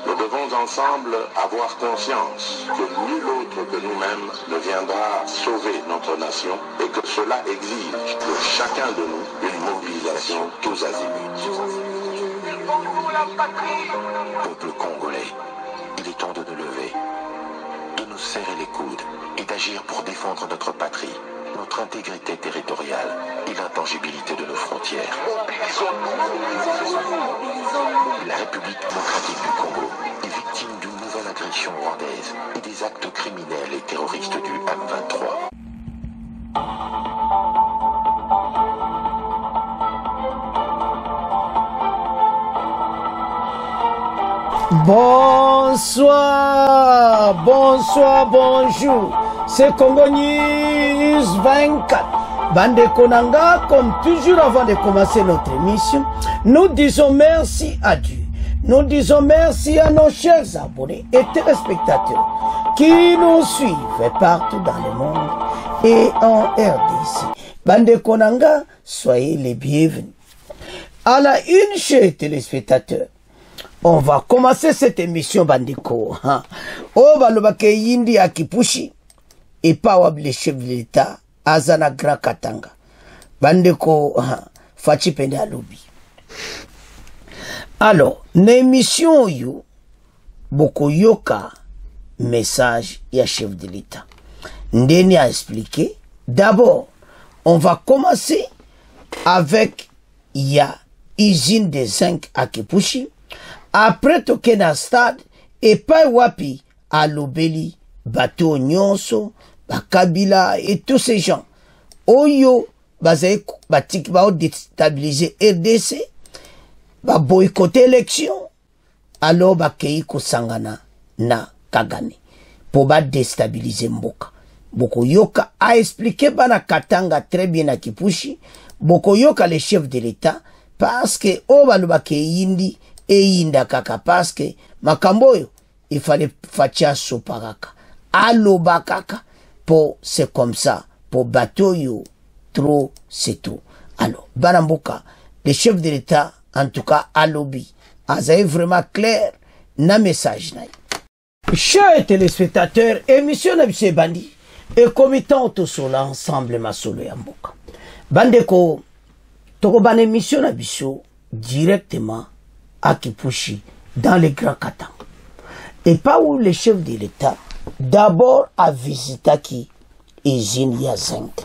Nous devons ensemble avoir conscience que nul autre que nous-mêmes ne viendra sauver notre nation et que cela exige de chacun de nous une mobilisation tous azimuts. Peuple congolais, il est temps de nous lever, de nous serrer les coudes et d'agir pour défendre notre patrie, notre intégrité territoriale et l'intangibilité de nos frontières. La République démocratique du Congo est victime d'une nouvelle agression rwandaise et des actes criminels et terroristes du M23. Bonsoir, bonsoir, bonjour. C'est Congo News 24. Bande Konanga, comme toujours avant de commencer notre émission, nous disons merci à Dieu. Nous disons merci à nos chers abonnés et téléspectateurs qui nous suivent partout dans le monde et en RDC. Bande Konanga, soyez les bienvenus. À la une, chers téléspectateurs, on va commencer cette émission Bandeko. Oh, balobake yindi akipushi. Et pas le chef de l'État, Azana Grand Katanga. Bandeko, Fachi Pende Alobi. Alors, l'émission yo, beaucoup yoka, message, ya chef de l'État. Ndeni a expliqué. D'abord, on va commencer avec, ya, usine de zinc à Kipushi. Après Tokena Stade, et pas wapi, à l'Obeli, bateau Nyonso, Bakabila et tous ces gens. Oyo, bazaï, batik, bao déstabiliser RDC, ba boycotter l'élection, alors bakei kosangana na Kagame. Pour ba déstabiliser Mboka. Boko Yoka a expliqué bana Katanga très bien à Kipushi, Boko Yoka le chef de l'État, parce que obalubake yindi, et yinda kaka parce que makamboyo il fallait fatia soparaka aloba kaka pour c'est comme ça pour bateau yo trop c'est tout. Alors Banamboka le chef de l'État en tout cas alobi azaï vraiment clair na message na. Chers téléspectateurs, émission na bise bandi et comitant tout cela ensemble masolo ya mboka bandeko toko ban émission na biso directement à Kipushi, dans les Grands Katanga. Et pas où le chef de l'État, d'abord a visité qui usine Yazenk.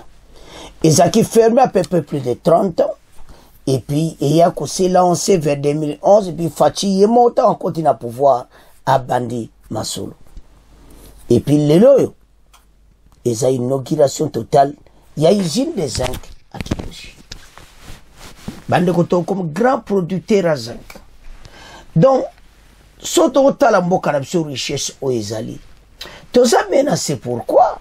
Et ça qui fermé à peu près plus de 30 ans. Et puis, il y a s'est lancé vers 2011, et puis Fachi est monté en continent à pouvoir à Bandi Masolo. Et puis, les loyaux, il y a une inauguration totale, il y a une usine de zinc à Kipushi. Bandi Koto comme grand producteur à zinc. Donc, soto tala mboka na biso richesse o ezali. Toza mena c'est pourquoi?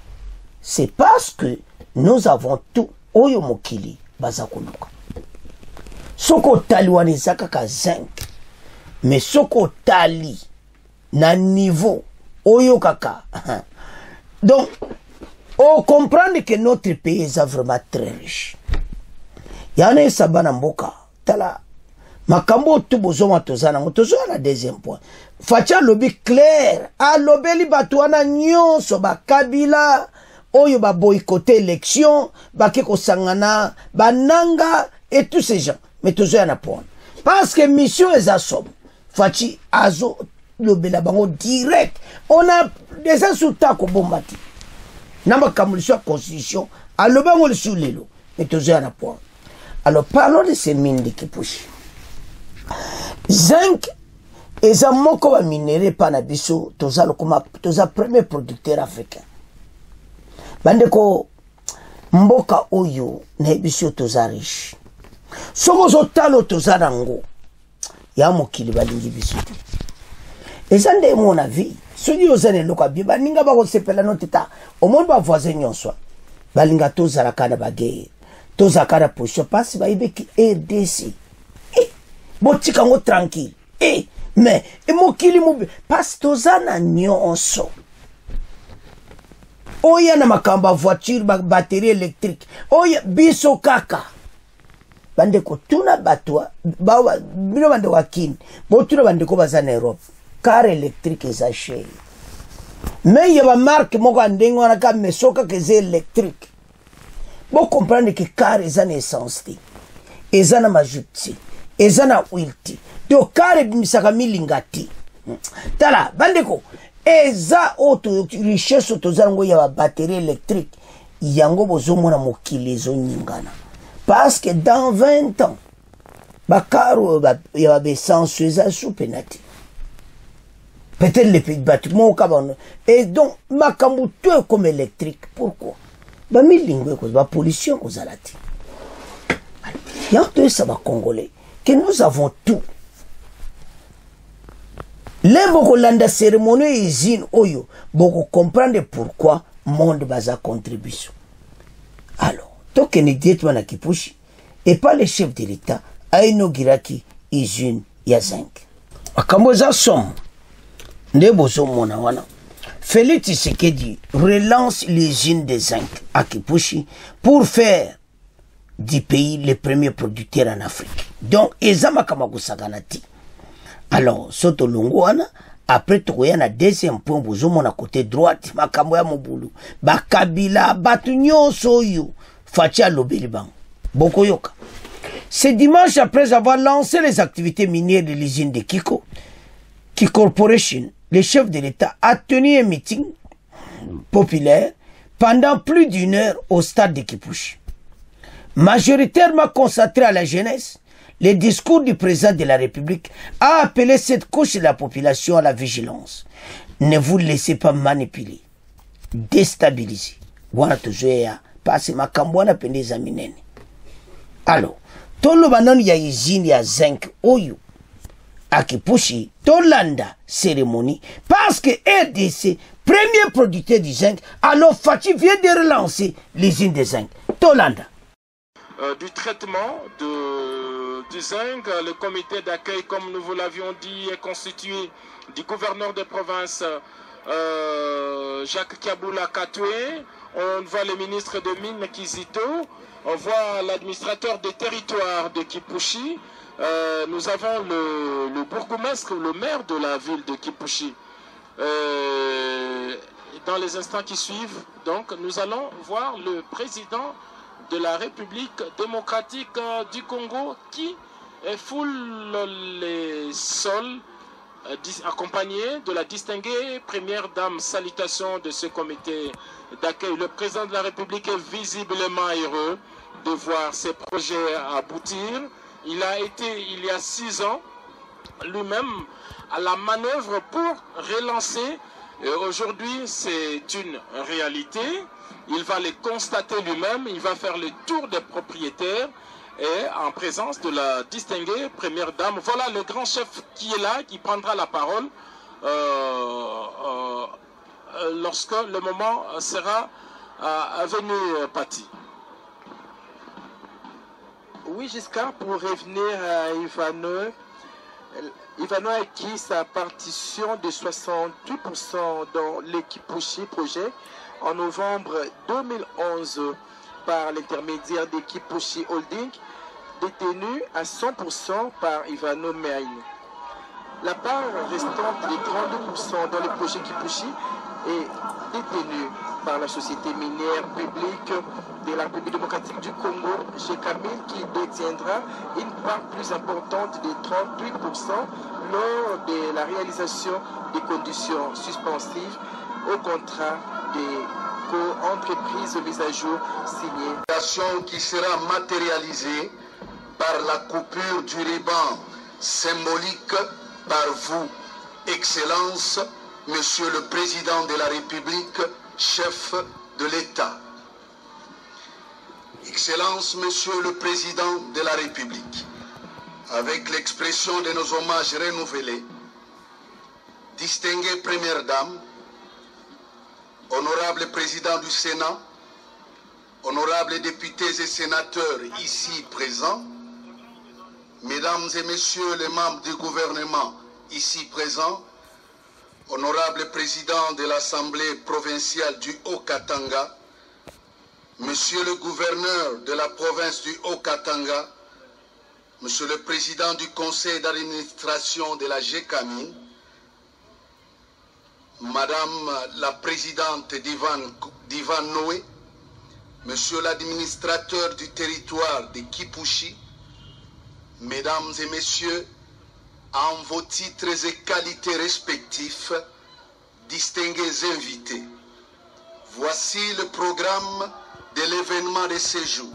C'est parce que nous avons tout oyo mokili baza koluka. Soko tali wana zaka ka zinc. Mais soko tali na niveau oyo kaka. Donc, on comprend que notre pays est vraiment très riche. Yana sabana mboka tala makambo tout bozoma tozana la deuxième point. Facha lobby clair, a lobeli batouana nyonso ba Kabila, oyo ba boycotter élection, ba keko sangana, ba nanga et tous ces gens. Mais tozona na point. Parce que mission est à somme. Fachi azo lobela bango direct. On a déjà sous tako bombati. Namba kamulisho constitution, a lobango le sous lelo. Mais tozona na point. Alors parlons de ces mines de Kipushi. Zinc eza moko ba minéraux pana biso toza premier producteur africain. Bandeko mboka oyo na biso toza riche. Soko zo talo toza nango ya mokili balingi biso. Eza nde mon avis. Soki ozane loka bi baninga ba ko sepela notita au monde ba voisin nyonso. Balinga toza la kana ba guerre. Toza kana position passe ba ibeki RDC. Botika ngo tranquille. Mais mokili mubi pastozana nyonso. Oya na makamba voiture batterie électrique. Oya biso kaka. Bandeko tuna batwa bawa bino bande wakini. Botuna bandeko bazana Europe. car électrique eza cher. Mais il y a une marque moko ndenge wana ka mesoka que c'est électrique. Bon comprendre que car eza na essence te. Eza na mazout te. Eza na huile te. Donc car ebimisaka milinga te. Tala bandeko eza auto richesse tozango ya ba batterie électrique. Yango bozomona mokili ezonyingana. Parce que dans 20 ans bakaro ya ba essence eza soupenati. Peut-être les petits bâtiments au Cameroun. Et donc, makambu tout est comme électrique. Pourquoi? Bah, milingwe cause bah pollution cause à la ti. Il y a deux ça va congolais que nous avons tout. Les beaucoup landa cérémonie usine oyo beaucoup comprendre pourquoi monde baza contribution. Alors, tant que ni diète wana kipushi et pas le chef de l'État a inauguré qui usine ya zinc. Akamoza somme. Félix Tshisekedi relance l'usine de zinc à Kipushi pour faire du pays le premier producteur en Afrique. Donc, ezama kamagusaganati. Alors, soto longoana, après tokoya na deuxième point, bozomo na côté droite, makambo ya mobulu. Bakabila, batunyo soyo, fatia lobeliban. Boko yoka. Ce dimanche, après avoir lancé les activités minières de l'usine de Kiko Corporation, le chef de l'État a tenu un meeting populaire pendant plus d'une heure au stade de Kipushi. Majoritairement consacré à la jeunesse, le discours du président de la République a appelé cette couche de la population à la vigilance. Ne vous laissez pas manipuler, déstabiliser. Alors, tout le monde y a usine ya zinc oyo. Akipushi, Tolanda cérémonie, parce que RDC, premier producteur du zinc, alors Fati vient de relancer l'usine de zinc. Tolanda. Du traitement du zinc, le comité d'accueil, comme nous vous l'avions dit, est constitué du gouverneur de province Jacques Kaboula Katoué, on voit le ministre de Mines Kizito, on voit l'administrateur des territoires de Kipushi. Nous avons le bourgmestre, le maire de la ville de Kipushi. Dans les instants qui suivent, donc, nous allons voir le président de la République démocratique du Congo qui foule les sols accompagné de la distinguée première dame. Salutations de ce comité d'accueil. Le président de la République est visiblement heureux de voir ces projets aboutir. Il a été, il y a 6 ans, lui-même à la manœuvre pour relancer. Aujourd'hui, c'est une réalité. Il va les constater lui-même. Il va faire le tour des propriétaires et en présence de la distinguée première dame. Voilà le grand chef qui est là, qui prendra la parole lorsque le moment sera venu, Patti. Oui, Giscard, pour revenir à Ivano, Ivano a acquis sa partition de 68% dans l'Ekipushi projet en novembre 2011 par l'intermédiaire d'Ekipushi Holding, détenu à 100% par Ivano Meaïn. La part restante de 32% dans le projet Kipushi est détenue par la société minière publique de la République démocratique du Congo, GECAMIN, qui détiendra une part plus importante de 38% lors de la réalisation des conditions suspensives au contrat des co-entreprises mises à jour signées. Qui sera matérialisée par la coupure du ruban symbolique par vous, Excellence, Monsieur le Président de la République, chef de l'État. Excellence, Monsieur le Président de la République, avec l'expression de nos hommages renouvelés, distinguée Première Dame, honorable Président du Sénat, honorables députés et sénateurs ici présents, Mesdames et Messieurs les membres du gouvernement ici présents, honorable Président de l'Assemblée provinciale du Haut-Katanga, Monsieur le gouverneur de la province du Haut-Katanga, Monsieur le Président du Conseil d'administration de la GECAMIN, Madame la présidente d'Ivan Noé, Monsieur l'administrateur du territoire de Kipushi, Mesdames et Messieurs, en vos titres et qualités respectifs, distingués invités, voici le programme de l'événement de ce jour.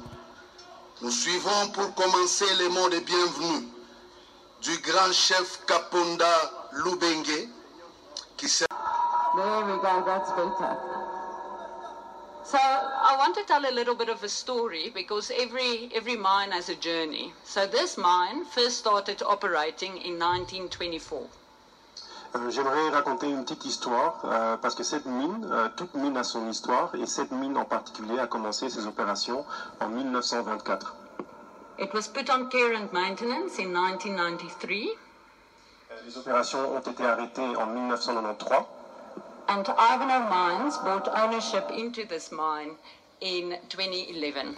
Nous suivons pour commencer les mots de bienvenue du grand chef Kaponda Lubenge, qui s'est... There we go, that's better. So I want to tell a little bit of a story because every mine has a journey. So this mine first started operating in 1924. J'aimerais raconter une petite histoire parce que cette mine, toute mine a son histoire et cette mine en particulier a commencé ses opérations en 1924. It was put on care and maintenance in 1993. Les opérations ont été arrêtées en 1993. And Ivanhoe Mines bought ownership into this mine in 2011.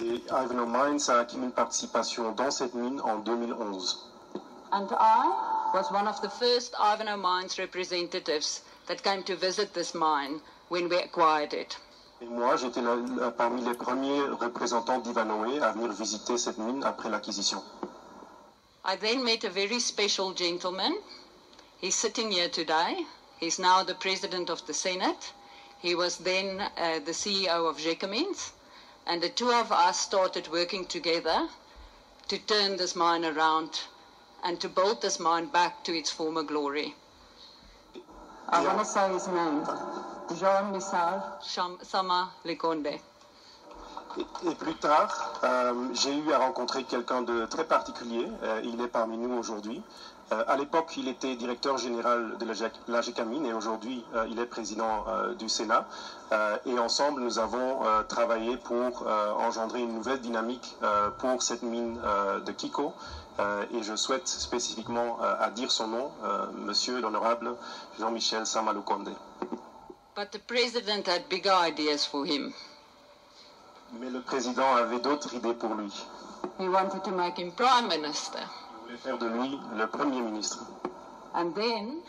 Et Ivanhoe Mines a acquis une participation dans cette mine en 2011. And I was one of the first Ivanhoe Mines representatives that came to visit this mine when we acquired it. Et moi, j'étais parmi les premiers représentants d'Ivanhoe à venir visiter cette mine après l'acquisition. I then met a very special gentleman. He's sitting here today. He's now the president of the Senate. He was then the CEO of Gécamines. And the two of us started working together to turn this mine around and to build this mine back to its former glory. I want to say his name. Jean-Michel Sama Lekonde. Et plus tard, j'ai eu à rencontrer quelqu'un de très particulier. Il est parmi nous aujourd'hui. À l'époque, il était directeur général de la Gécamine et aujourd'hui, il est président du Sénat. Et ensemble, nous avons travaillé pour engendrer une nouvelle dynamique pour cette mine de Kiko. Et je souhaite spécifiquement à dire son nom, Monsieur l'honorable Jean-Michel Sama Lekonde. But the president had bigger ideas for him. Mais le président avait d'autres idées pour lui. He wanted to make him prime minister. Il voulait faire de lui le premier ministre. And then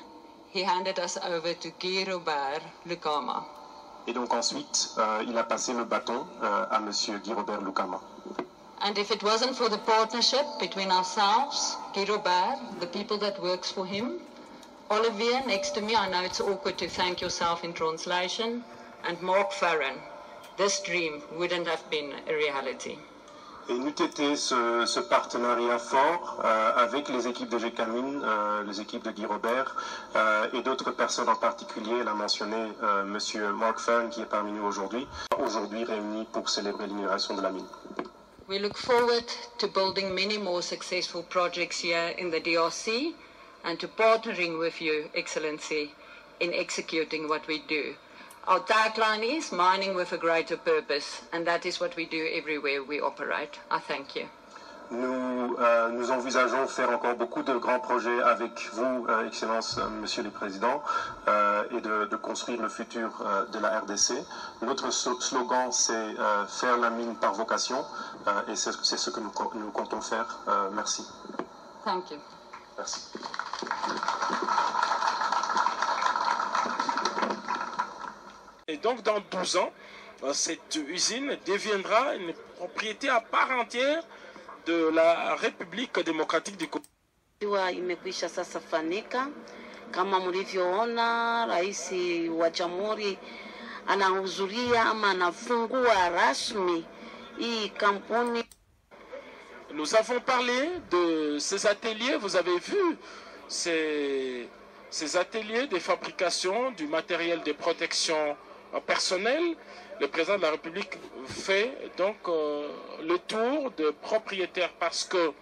he handed us over to Guy Robert Lukama. Et donc ensuite, il a passé le bâton à Monsieur Guy Robert Lukama. And if it wasn't for the partnership between ourselves, Guy Robert, the people that works for him, Olivier next to me, I know it's awkward to thank yourself in translation, and Mark Farron, this dream wouldn't have been a reality. Et n'eût été ce partenariat fort avec les équipes de Gécamine, les équipes de Guy Robert et d'autres personnes en particulier. Elle a mentionné Monsieur Mark Farron qui est parmi nous aujourd'hui réunis pour célébrer l'inauguration de la mine. We look forward to building many more successful projects here in the DRC and to partnering with you, Excellency, in executing what we do. Our tagline is mining with a greater purpose, and that is what we do everywhere we operate. I thank you. Nous envisageons faire encore beaucoup de grands projets avec vous, Excellence, Monsieur le Président, et de construire le futur de la RDC. Notre slogan, c'est faire la mine par vocation, et c'est ce que nous comptons faire. Merci. Thank you. Merci. Et donc, dans 12 ans, cette usine deviendra une propriété à part entière de la République démocratique du Congo. Imekwisha sasa fanika kama mlivyoona, rais wa jamhuri anahudhuria ama anafungua rasmi hii kampuni. Nous avons parlé de ces ateliers, vous avez vu ces ateliers de fabrication du matériel de protection personnelle. Le président de la République fait donc le tour de propriétaires parce que,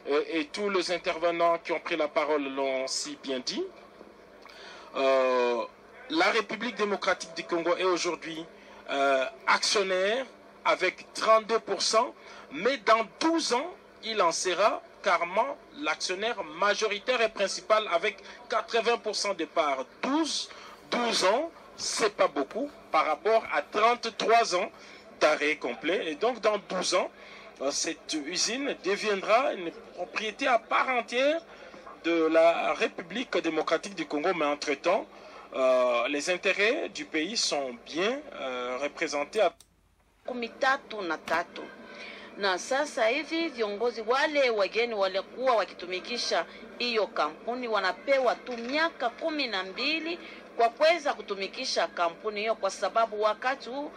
et tous les intervenants qui ont pris la parole l'ont si bien dit, la République démocratique du Congo est aujourd'hui actionnaire avec 32%, mais dans 12 ans, il en sera carrément l'actionnaire majoritaire et principal avec 80% de parts. 12 ans, c'est pas beaucoup par rapport à 33 ans d'arrêt complet. Et donc, dans 12 ans, cette usine deviendra une propriété à part entière de la République démocratique du Congo. Mais entre-temps, les intérêts du pays sont bien représentés. Kumitatu na tatu. Na sasa hivi viongozi wale wageni walikuwa wakitumikisha hiyo kampuni wanapewa tu miaka 12 kwa kuweza kutumikisha kampuni hiyo, kwa sababu wakati huu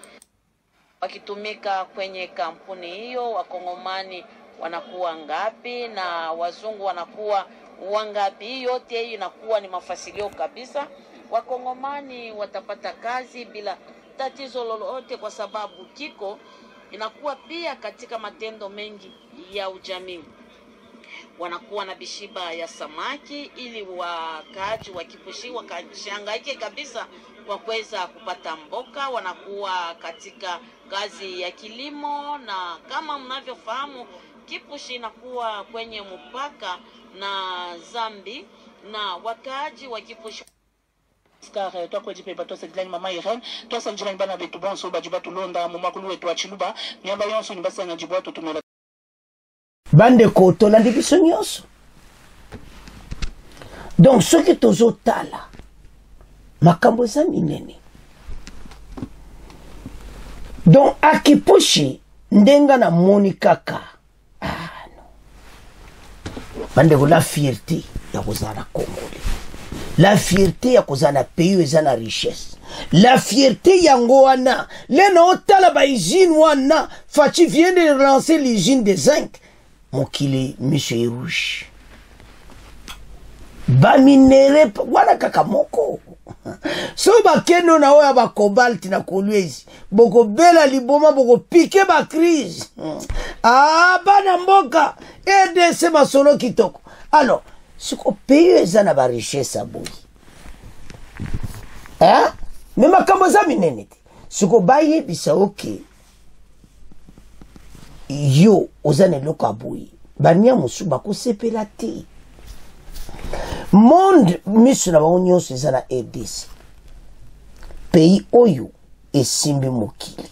wakitumika kwenye kampuni hiyo wakongomani wanakuwa ngapi na wazungu wanakuwa wangapi. Hii yote hii inakuwa ni mafasilio kabisa. Wakongomani watapata kazi bila tatizo lolote, kwa sababu kiko inakuwa pia katika matendo mengi ya ujamii. Wanakuwa na bishiba ya samaki ili wakaaji wa Kipushi wakashangaike kabisa kwa kuweza kupata mboka. Wanakuwa katika kazi ya kilimo, na kama mnavyofahamu Kipushi inakuwa kwenye mpaka na Zambi, na wakaaji wa Kipushi car toi quoi jipe bato sedlani mama Irene toi sanjira bana betu bonso bajuba tulonda mumakulu wetu achiluba nyamba yonso nyibasa na jibwa to tumela bande ko to landi biso nyonso. Donc soki tozotala makambo eza minene. Donc Akipushi ndenga na moni kaka no. Bande ko la fierté ya kozala Congolais, la fierté ya kozala pays eza na richesse, la fierté yango wana lena otala ba usine wana Fachi vient de lancer l'usine de zinc mokili Monsieur Rouge ba minere wana kaka moko. So ba keno na oya ba cobalt na kolwezi boko bela liboma boko piquer ba crise bana mboka EDC masolo kitoko. Alors siko pays eza na ba richesse aboyi mais makambo za minene te siko baye bisa okay yo ozane loko aboyi bania musu bakosepela te. Monde misu na bango nyonso eza na RDC, pays oyo esimbi mokili,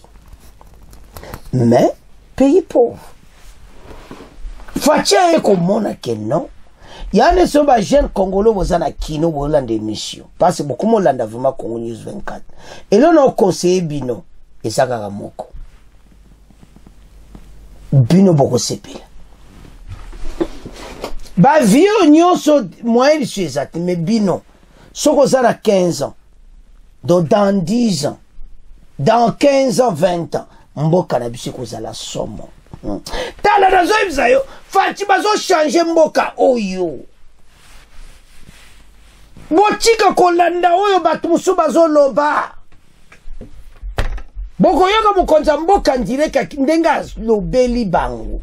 mais pays pauvre. Fatia ye komona ke non yane so ba jeune congolais boza na kino bolanda émission parce que beaucoup molanda vraiment Congo News 24 et là no conseiller bino ezaka moko bino boko sepela ba vieux nyonso moyen sur exact mais bino soko za 15 ans donc dans 10 ans dans 15 ans 20 ans mboka na biso kozala somo tala nazo ibzayo Fachi bazo changer mboka oyo botika kolanda oyo batu musu bazo loba boko yoka mukonza mboka ndireka ndenga lobeli bango.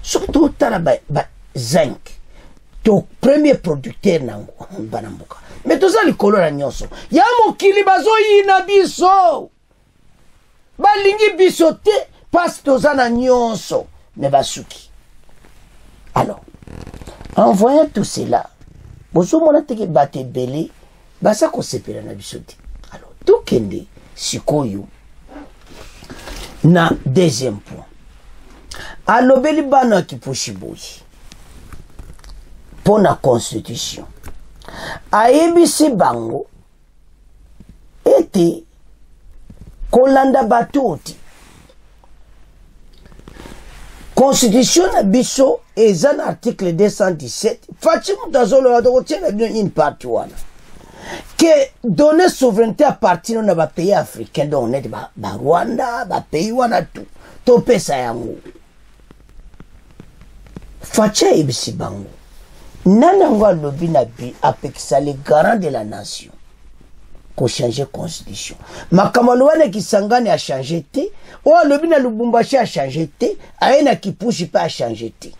Surtout tala ba zinc to premier producteur nango banamboka mais toza likolo na nyonso ya mokili bazo yina biso balingi biso te parce toza na nyonso mais basuki. Alors en voyant tout cela bozo mona teke bate belé basa ko sepela na biso te. Alors tout kende sikoyo na deuxième point alobeli bana Kipushi boyi pour la constitution ayebisi bango ete kolanda batoti constitution na biso eza na article 217 Fachi mutazolo adokotiena une partie wana que donner souveraineté à partir na ba pays africain donc on est ba Rwanda ba pays wana tout to pesa yango Fachi ebisi bango nanango alobi na bi apekisa les garants de la nation ko changer constitution makamalo wana kisangani a changer te o alobi na Lubumbashi a changer te aena Kipushi pa a changer te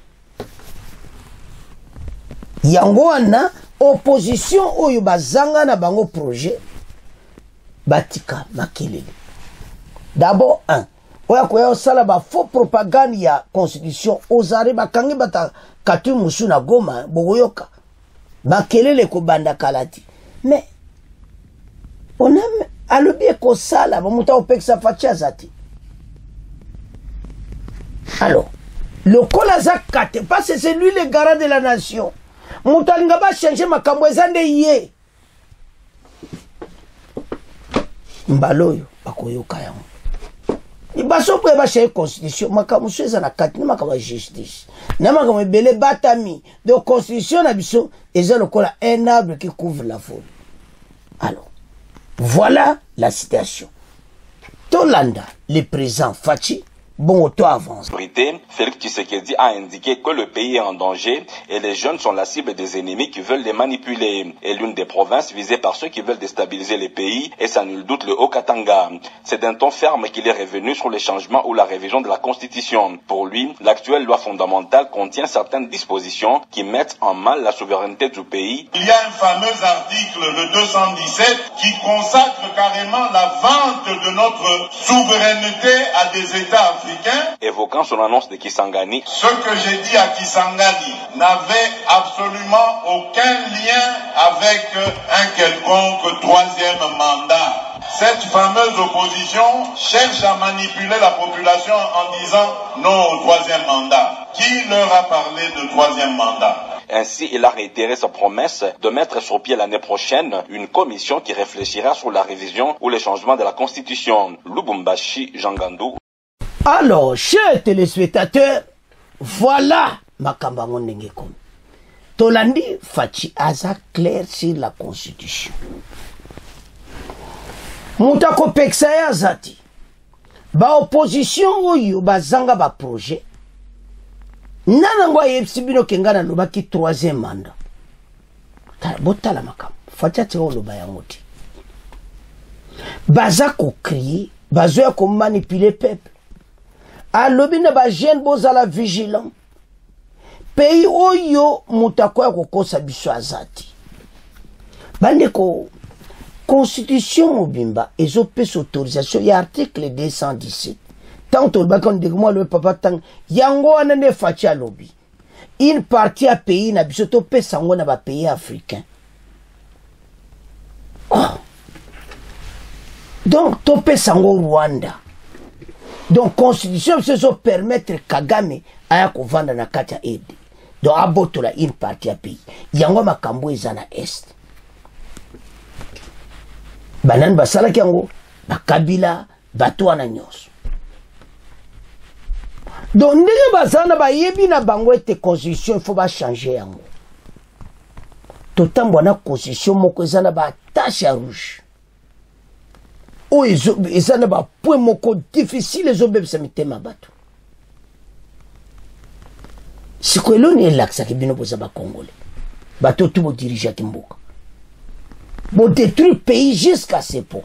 yango wana opposition oyo bazanga na bango projet batika makelele. D'abord oya koya sala ba faux propagande ya constitution ozare bakangi bata katu musu na Goma bogoyoka bakelele ko banda kalati mais on a alobi ko sala bamuta opeksa Fachi azati. Alors le Kolaza parce que c'est lui le garant de la nation muta ngaba changer makambo ezande ye mbaloyo bakoyoka yango baso pe ba chez constitution makamuso eza na kati na makama justice na makama ebele batami de constitution na biso eza lokola un arbre qui couvre la forêt. Alors voilà la situation. Tolanda le présent Fachi bon auto avance. Félix Tshisekedi a indiqué que le pays est en danger et les jeunes sont la cible des ennemis qui veulent les manipuler. Et l'une des provinces visées par ceux qui veulent déstabiliser les pays est sans nul doute le Haut-Katanga. C'est d'un ton ferme qu'il est revenu sur les changements ou la révision de la Constitution. Pour lui, l'actuelle loi fondamentale contient certaines dispositions qui mettent en mal la souveraineté du pays. Il y a un fameux article, le 217, qui consacre carrément la vente de notre souveraineté à des États africains. Évoquant son annonce de Kisangani, ce que j'ai dit à Kisangani n'avait absolument aucun lien avec un quelconque troisième mandat. Cette fameuse opposition cherche à manipuler la population en disant non au troisième mandat. Qui leur a parlé de troisième mandat? Ainsi, il a réitéré sa promesse de mettre sur pied l'année prochaine une commission qui réfléchira sur la révision ou les changements de la Constitution. Lubumbashi, Jean Gandou. Alors, chers téléspectateurs, voilà Makambango Nengekom. Tolandi Fachi Aza clair sur la Constitution. Moutako Peksaya Zati. Ba opposition oyo bazanga ba projet. Nanangwa yepsibino kengana lobaki troisième mandat. Botala makam. Fachi ate oloba yangoti. Bazako crier, bazoya ko manipuler peuple. Alobi na ba jeune bozala vigilant. Pays oyo mutako ya kokosa biso azati. Bandeko constitution mobimba ezopesa autorisation ya article 217. Tant au bakon de moi le papa tang yango anane Fachi alobi. Une partie à pays na biso to pesa ngo na ba pays africain. Oh. Donc to pesa ngo Rwanda. Donc constitution se permettre Kagame aya kovanda na kati ya aide. Donc abotola une partie ya pays. Yango makambo eza na est. Banan basala yango bakabila bato wana nyonso. Donc ndenge bazana ba yebi na bango ete constitution il faut ba changer yango. Totambo na constitution moko eza na ba tache rouge. O eza na ba point moko difficile ezobebisa mitema bato. Sikweloni elaksa ke bino boza ba Congolais. Bato tout bo diriger kimboka. Bo détruire pays jusqu'à ce point.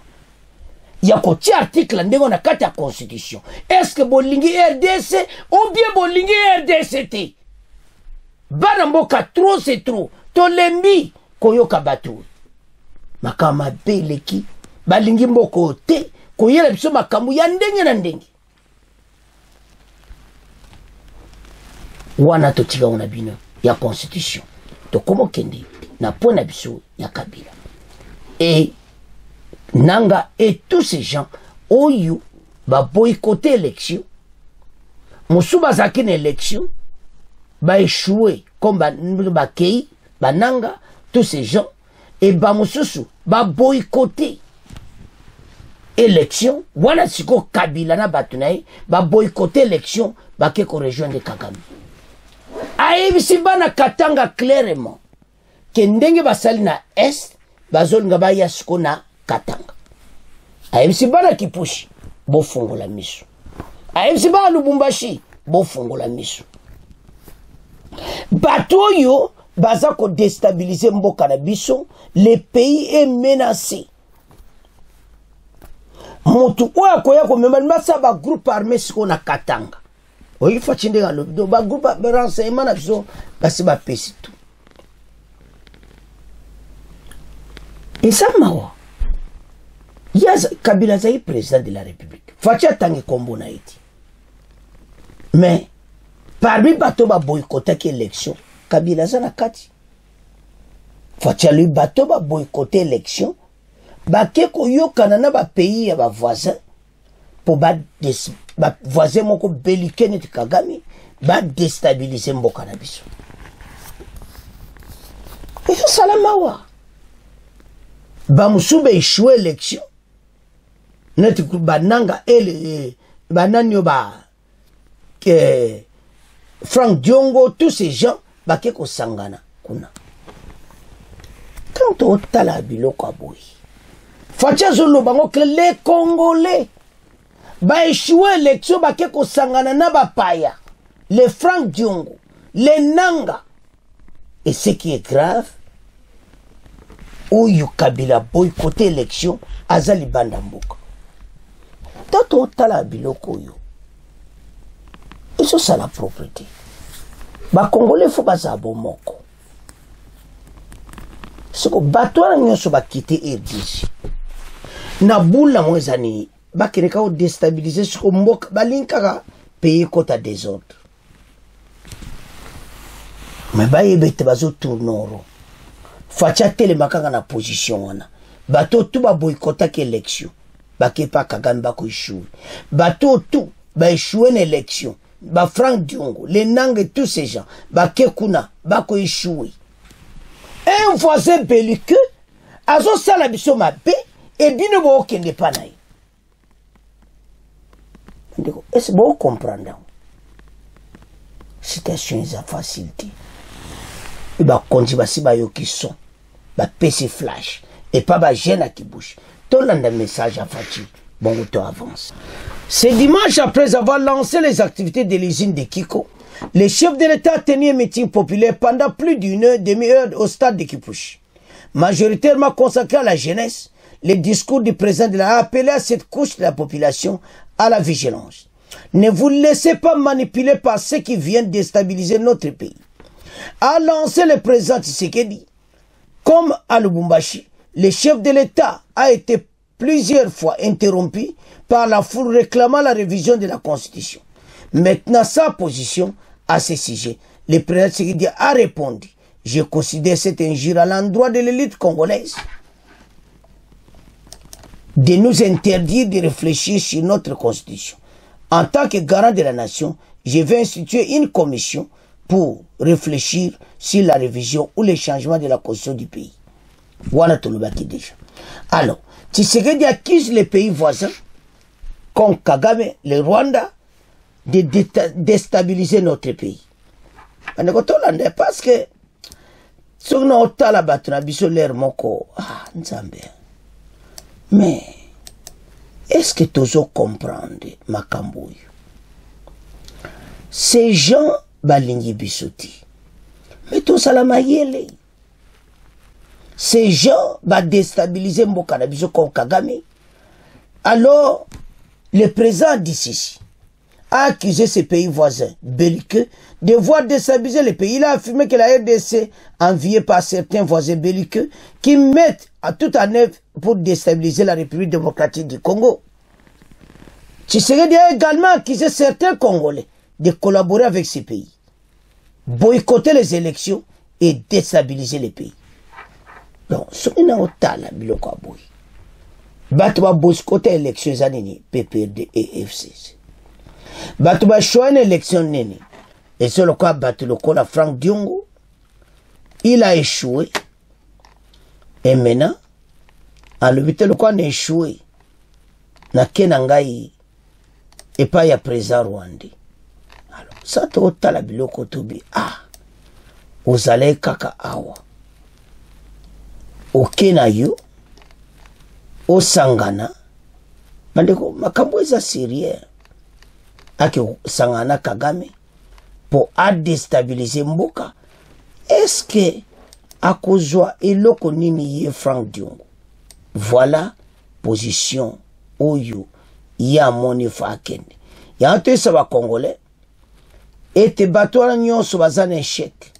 Il y a un article dans la Constitution. Est-ce que bolingi RDC ou bien bolingi RDCT? Banamboka trop c'est trop. Tolembi koyoka batu. Makama beleki balingi mboko te koyela biso makamu ya ndenge na ndenge. Wana totika una bino ya Constitution. To komo kendi na pona biso ya Kabila. Et Nanga et tous ces gens oyo ba boycotter l'élection. Musu bazaki na élection ba échouer comme ba kei ba Nanga tous ces gens et ba mususu ba boycotter élection wana siko Kabila na batunaye ba boycotter élection ba ke ko rejoindre Kagame. Ayebi bana Katanga clairement que ndenge basali na est bazolinga ba yasiko na Katanga. Ayebi bana Kipushi bo fongola miso. Ayebi bana Lubumbashi bo fongola miso. Bato yo baza ko déstabiliser mboka na biso, le pays est menacé. Motu oya koya ko memba sa ba groupe armé siko na Katanga. Oyi Fachi ndenga lo ba groupe de renseignement na biso basi ba pesi tout. Et ça mawa. Yes, Kabila Zaï président de la République. Fachi atangi kombo na iti. Mais parmi bato ba boycotter l'élection, Kabila za na kati. Fachi lui bato ba boycotter l'élection, ba ke ko yokana na ba pays ya ba voisin pour ba voisin moko belikene de Kagame ba déstabiliser mboka na biso. Et ça salama wa. Ba musube échouer l'élection. Notre bananga et bananyo ba Frank Diongo, tous ces gens bakeko sangana kuna. Quand on tala biloko aboy. Fatia zolo bango que les Congolais ba échoué l'élection bakeko sangana na ba paya. Les Frank Diongo, les Nanga. Et ce qui est grave, Oyo Kabila boycotté l'élection azali bandamboka. Tato tala biloko yo. Eso ça la propriété. Ba Congolais faut baza bomoko. Soko batwala nyonso ba quitter RDC. Na bula mwezani ba kereka o déstabiliser soko mboka balinkaka payer kota désordre. Mais ba yebete bazo tournoro. Facha tele makanga na position wana. Bato tout ba boycotter élection. Ba kepa Kagame ba ko échouer. Bato tout ba échouer une élection. Ba Frank Diongo, les Nang et tous ces gens, ba Kekuna, ba ko échouer. Un voisin belliqueux, azo sala biso mabe, et bino bo okende pa na ye. Est-ce que vous comprenez? Situation est facilité. Et bah, quand il va si bayo qui sont, bah, PC flash, et pas bah, gêne à qui bouge. Tout le message à Fati, bon, auto avance. Ce dimanche, après avoir lancé les activités de l'usine de Kiko, le chef de l'État a tenu un meeting populaire pendant plus d'une demi-heure au stade de Kipushi. Majoritairement consacré à la jeunesse, le discours du président de la appelé à cette couche de la population à la vigilance. Ne vous laissez pas manipuler par ceux qui viennent déstabiliser notre pays. A lancé le président Tshisekedi. Comme à Lubumbashi, le chef de l'État a été plusieurs fois interrompu par la foule réclamant la révision de la Constitution. Maintenant, sa position à ce sujet, le président Tshisekedi a répondu: je considère cette injure à l'endroit de l'élite congolaise de nous interdire de réfléchir sur notre Constitution. En tant que garant de la nation, je vais instituer une commission pour réfléchir sur la révision ou le changement de la Constitution du pays. Voilà tout le bâti déjà. Alors, Tshisekedi accuse les pays voisins, comme Kagame, le Rwanda, de déstabiliser notre pays. Parce que, si on a la bataille, l'air moko, ah, Nzambe. Mais, est-ce que tu os comprendre Makambouy? Ces gens, balingi bisoti. Mais tout ça la mayele. Ces gens va déstabiliser Mboka na biso comme Kagame. Alors, le président d'ici a accusé ses pays voisins belliqueux de voir déstabiliser le pays. Il a affirmé que la RDC, enviée par certains voisins belliqueux, qui mettent à tout en œuvre pour déstabiliser la République démocratique du Congo. Tshisekedi a également accusé certains Congolais de collaborer avec ces pays, boycotter les élections et déstabiliser les pays. Donc, ce qui est en train de boycotter les élections zanini, PPRD et FCC. Batu ba choix une élection nini. Et c'est le cas battu le cas Frank Diongo. Il a échoué. Et maintenant, en le but le cas n'a échoué. Na kenangai et pas ya présent rwandais. Alors, ça te ota la biloko tobi. Ah, vous allez kaka awa. Au Kenayo, au Sangana, mandeko makambo eza sérieux. Ake Sangana Kagame pour déstabiliser Mboka. Est-ce que à cause eloko nini ye Frank Diongo? Voilà position oyo ya moni fakende. Ya ante sa ba Congolais et te batwala nyonso bazana échec.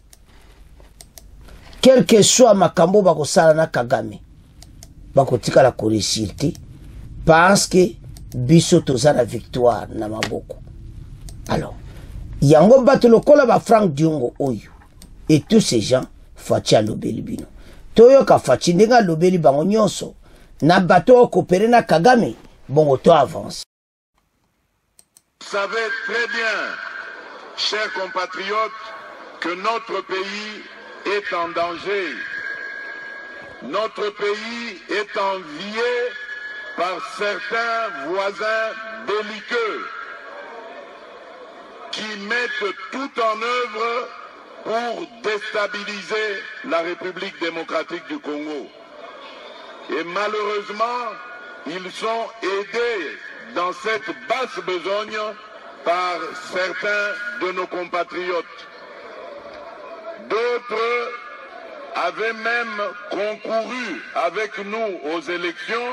Quel que soit makambo bakosala na Kagame, bakotika la koresirte parce que biso toza la victoire na maboko. Alors, yango bato lokola ba Frank Diongo oyo et tous ces gens fatia lobeli bino. Toyo ka fachi ndenga lobeli bango nyonso na bato coopérer na Kagame, bongo to avance. Vous savez très bien, chers compatriotes, que notre pays est en danger. Notre pays est envié par certains voisins belliqueux qui mettent tout en œuvre pour déstabiliser la République démocratique du Congo. Et malheureusement, ils sont aidés dans cette basse besogne par certains de nos compatriotes. D'autres avaient même concouru avec nous aux élections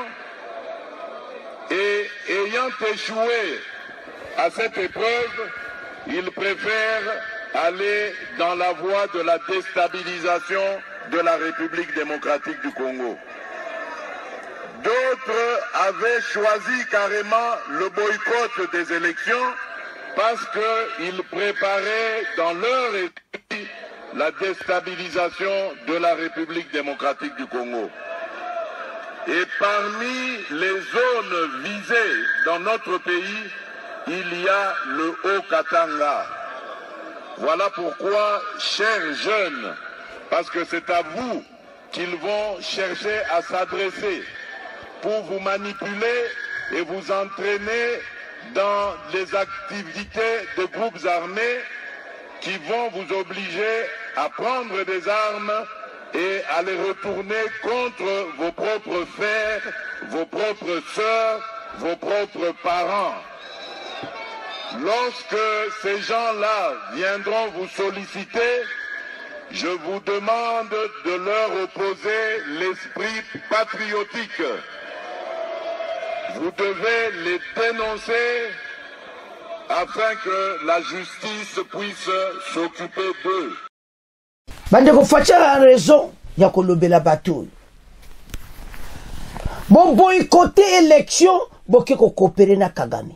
et ayant échoué à cette épreuve, ils préfèrent aller dans la voie de la déstabilisation de la République démocratique du Congo. D'autres avaient choisi carrément le boycott des élections parce qu'ils préparaient dans leur esprit la déstabilisation de la République démocratique du Congo. Et parmi les zones visées dans notre pays, il y a le Haut-Katanga. Voilà pourquoi, chers jeunes, parce que c'est à vous qu'ils vont chercher à s'adresser pour vous manipuler et vous entraîner dans les activités de groupes armés qui vont vous obliger à prendre des armes et à les retourner contre vos propres frères, vos propres sœurs, vos propres parents. Lorsque ces gens-là viendront vous solliciter, je vous demande de leur opposer l'esprit patriotique. Vous devez les dénoncer afin que la justice puisse s'occuper d'eux. Bandeko Facha a raison, ya kolobela bato. Bon boycotter élection, boke ko coopérer na Kagame.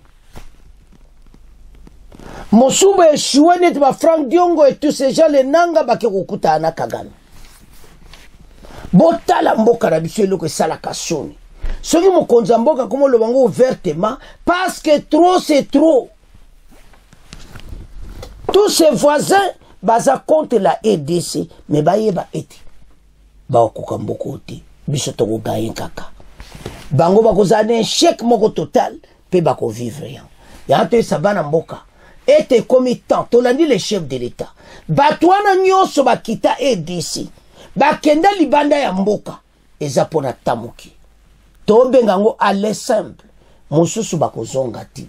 Mosuba échoué net ba Frank Diongo et tous ces gens les nanga bake ko kuta na Kagame. Botala mboka na biso eloko sala kasoni. Soki mokonza mboka komo lo bango ouvertement parce que trop c'est trop. Tous ces voisins baza contre la EDC mais bayeba eti ba okuka mboko te biso to ko gagne kaka. Bango bakozana un chèque moko total pe bako vivre rien. Ya to sabana mboka était comme tant tolandi les chefs de l'État. Batwana nyoso bakita EDC. Bakenda libanda ya mboka eza pona tamuki. Tobenga ngo aller simple. Mosusu bakozonga ti.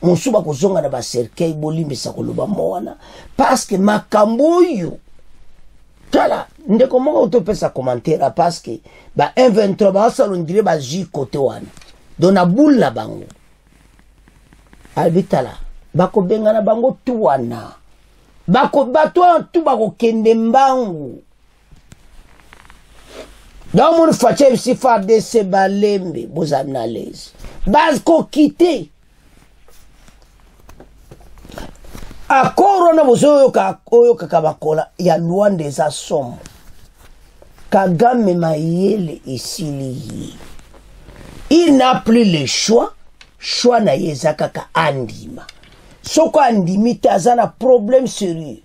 Mosusu bakozonga na ba cercueil bolimbisa koloba mwana parce que makambo yo. Tala ndeko moko utopesa commentaire parce que ba M23 ba salondire ba ji côté wana. Dona bulla bango. Albitala bako benga na bango tuwana. Bako batwa tu bako kende mbangu. Dans mon fache si farde se balembe bozamna lezi. Baz ko kite. Akoro na bozo oyo kakabakola ya loi des assombres. Kagame mayele isili. Il n'a plus le choix. Choix na yeza kaka andima. Soko andimi tazana problème sérieux.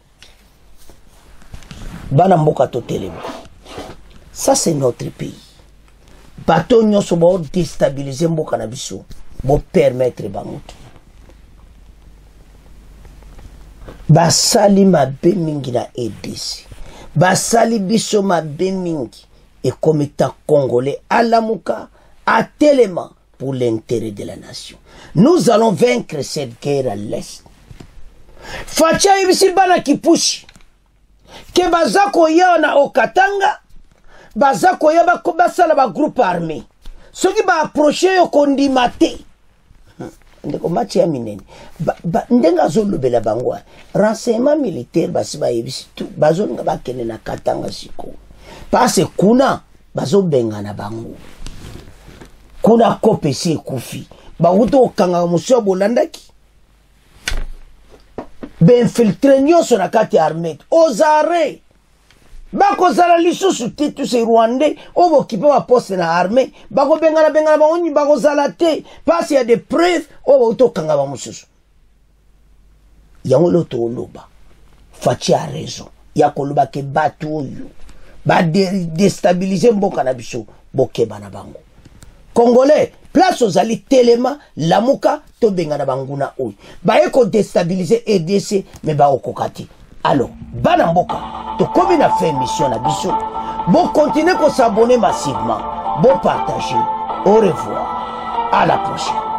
Bana mboka totelema. Ça c'est notre pays. Bato nyoso ba déstabiliser mboka na biso, bo permettre bangoto. Basali mabe mingi na EDC. Basali biso mabe mingi et comme état congolais alamuka atelema pour l'intérêt de la nation. Nous allons vaincre cette guerre à l'est. Facha ibisi bana kipushi. Ke bazako ya na Okatanga bazako ya basala ba groupe armé. Soki ba approcher yo kondimate. Ndeko match ya minene. Ndenga zolobela bangwa. Renseignement militaire basiba yebisi tu bazonga bakene na Katanga siko. Parce kuna bazobenga na bango. Kuna kopesi kufi. Ba uto kanga musyo bolandaki. Ben filtre nyoso na kati armée. Ozare. Bako zala lisusu titu se Rwandais obo kipe wa poste na armée bako bengana bango bako zala te parce il y a des preuves obo to kanga ba mususu yango loto loba Fachi a raison ya koloba ke batu oyo ba déstabiliser mboka na biso bokeba na bango Congolais place ozali telema lamuka to bengana banguna oyo baye ko déstabiliser EDC mais ba okokati. Alors bana mboka to komi na fait mission na biso bon continuer ko s'abonner massivement bon partager au revoir à la prochaine.